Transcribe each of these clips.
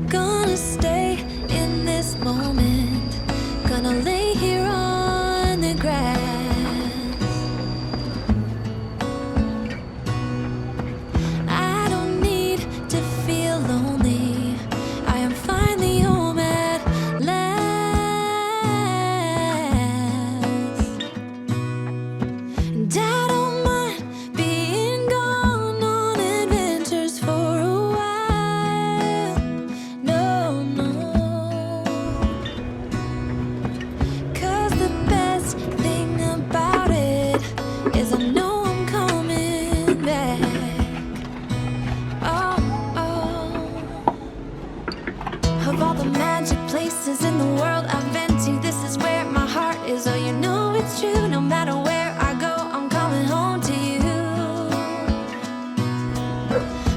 Gonna stay in this moment, gonna lay here on the grass. I don't need to feel lonely, I am finally home at last. And I don't mind being gone on adventures for a while. No, no, 'cause the best thing about it is I know I'm coming back. Oh, oh. Of all the magic places in the world I've been to, this is where my heart is. Oh, you know it's true. No matter where I go, I'm coming home to you.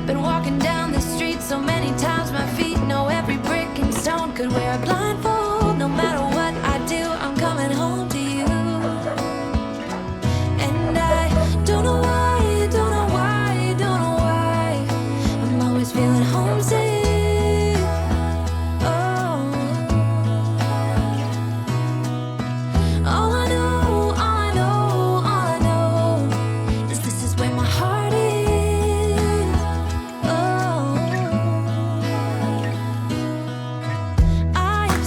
Been walking down the street so many times, my feet know every brick and stone. Could wear a blindfold. No matter what I do, I'm coming home to you. And I don't know why, don't know why, don't know why I'm always feeling homesick. Oh, all I know, all I know, all I know is this is where my heart is. Oh, I am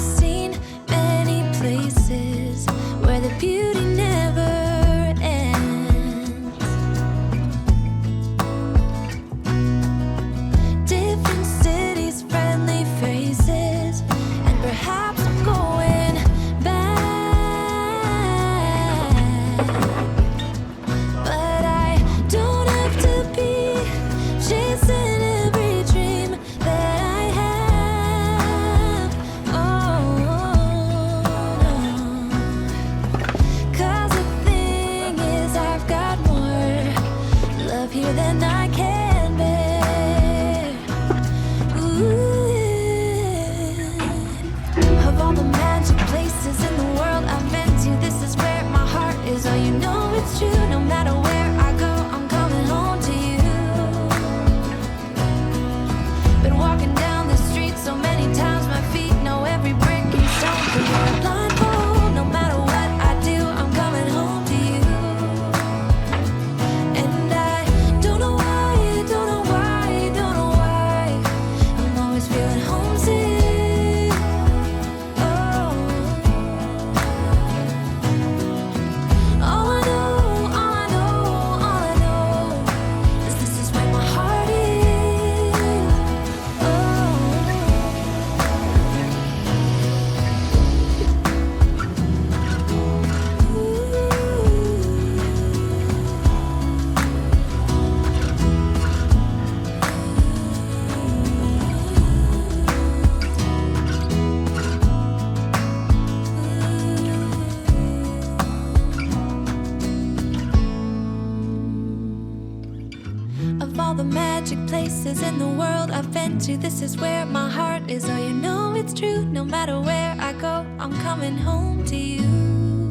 places in the world I've been to. This is where my heart is. Oh, you know it's true. No matter where I go, I'm coming home to you.